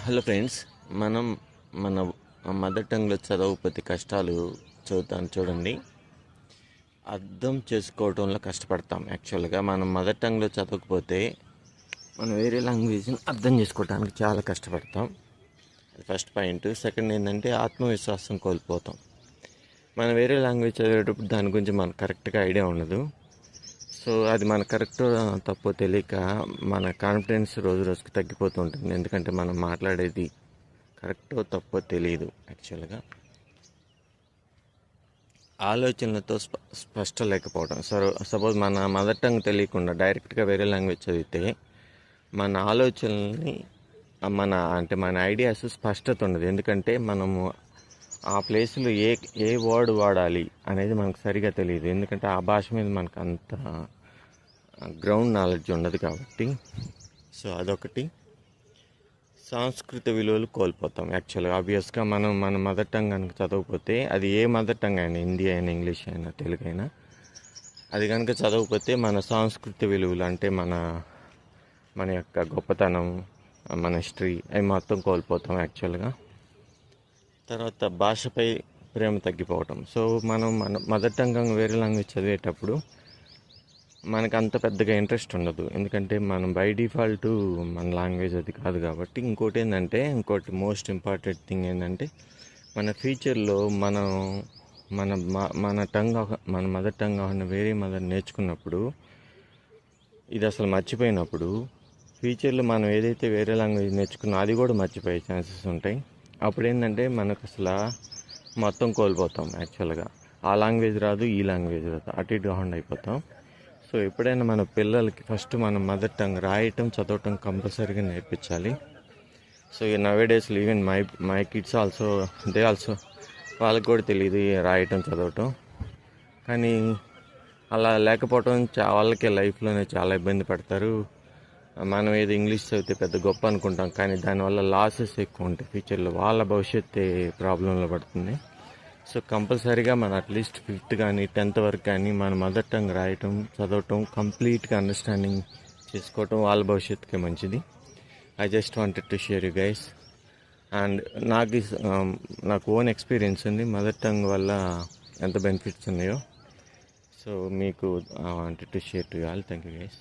Hello friends, మనం మన mother టంగ్లో చదవకపోతే కష్టాలు చదువుతాను చూడండి. అర్థం చేసుకోవడంలో కష్టపడతాం. యాక్చువల్గా మనం మదర్ టంగ్లో చదవకపోతే మనం వేరే లాంగ్వేజ్ని అర్థం చేసుకోవడానికి చాలా కష్టపడతాం. అది ఫస్ట్ పాయింట్. సెకండ్ ఏంటంటే ఆత్మవిశ్వాసం కోల్పోతాం. మనం వేరే లాంగ్వేజ్ చదివేటప్పుడు దాని గురించి మనకు కరెక్ట్గా ఐడియా ఉండదు. సో అది మన కరెక్ట్ తప్పో తెలియక మన కాన్ఫిడెన్స్ రోజు రోజుకి తగ్గిపోతూ ఉంటుంది. ఎందుకంటే మనం మాట్లాడేది కరెక్టో తప్పో తెలియదు. యాక్చువల్గా ఆలోచనలతో స్పష్టం లేకపోవడం. సపోజ్ మన మదర్ టంగ్ తెలియకుండా డైరెక్ట్గా వేరే లాంగ్వేజ్ చదివితే మన ఆలోచనల్ని మన ఐడియాస్ స్పష్టత ఉండదు. ఎందుకంటే మనము ఆ ప్లేస్లో ఏ వర్డ్ వాడాలి అనేది మనకు సరిగా తెలియదు. ఎందుకంటే ఆ భాష మీద మనకు అంత గ్రౌండ్ నాలెడ్జ్ ఉండదు కాబట్టి. సో అదొకటి. సాంస్కృతిక విలువలు కోల్పోతాం. యాక్చువల్గా ఆబ్వియస్గా మనం మన మదర్ టంగ్ కనుక చదవకపోతే, అది ఏ మదర్ టంగ్ అయినా, హిందీ అయినా, ఇంగ్లీష్ అయినా, తెలుగు అయినా, అది కనుక చదవకపోతే మన సాంస్కృతిక విలువలు అంటే మన యొక్క గొప్పతనం, మన హిస్టరీ అవి మొత్తం కోల్పోతాం యాక్చువల్గా. తర్వాత భాషపై ప్రేమ తగ్గిపోవటం. సో మనం మన మదర్ టంగ్ వేరే లాంగ్వేజ్ చదివేటప్పుడు మనకు అంత పెద్దగా ఇంట్రెస్ట్ ఉండదు. ఎందుకంటే మనం బై డిఫాల్ట్ మన లాంగ్వేజ్ అది కాదు కాబట్టి. ఇంకోటి మోస్ట్ ఇంపార్టెంట్ థింగ్ ఏంటంటే, మన ఫ్యూచర్లో మనం మన మన టంగ్ మన మదర్ టంగ్ కాకుండా వేరే మదర్ నేర్చుకున్నప్పుడు, ఇది అసలు మర్చిపోయినప్పుడు ఫ్యూచర్లో మనం ఏదైతే వేరే లాంగ్వేజ్ నేర్చుకున్నా అది కూడా మర్చిపోయే ఛాన్సెస్ ఉంటాయి. అప్పుడు ఏంటంటే మనకు అసలు మొత్తం కోల్పోతాం. యాక్చువల్గా ఆ లాంగ్వేజ్ రాదు, ఈ లాంగ్వేజ్ రాదు, అటు ఇటు కాకుండా అయిపోతాం. సో ఎప్పుడైనా మన పిల్లలకి ఫస్ట్ మన మదర్ టంగ్ రాయటం, చదవటం కంపల్సరీగా నేర్పించాలి. సో నవేడేస్లో ఈవెన్ మై కిడ్స్ ఆల్సో వాళ్ళకి కూడా తెలియదు రాయటం, చదవటం. కానీ అలా లేకపోవటం వాళ్ళకే లైఫ్లోనే చాలా ఇబ్బంది పడతారు. మనం ఏదో ఇంగ్లీష్ చదివితే పెద్ద గొప్ప అనుకుంటాం, కానీ దానివల్ల లాసెస్ ఎక్కువ ఉంటాయి. ఫ్యూచర్లో వాళ్ళ భవిష్యత్తు ప్రాబ్లంలో పడుతుంది. సో కంపల్సరీగా మన అట్లీస్ట్ 5th కానీ 10th వరకు కానీ మన మదర్ టంగ్ రాయటం, చదవటం, కంప్లీట్గా అండర్స్టాండింగ్ చేసుకోవటం వాళ్ళ భవిష్యత్తుకే మంచిది. I just wanted to share you guys. And నాకు ఓన్ ఎక్స్పీరియన్స్ ఉంది మదర్ టంగ్ వల్ల ఎంత బెనిఫిట్స్ ఉన్నాయో. సో మీకు I wanted to share to you all. Thank you guys.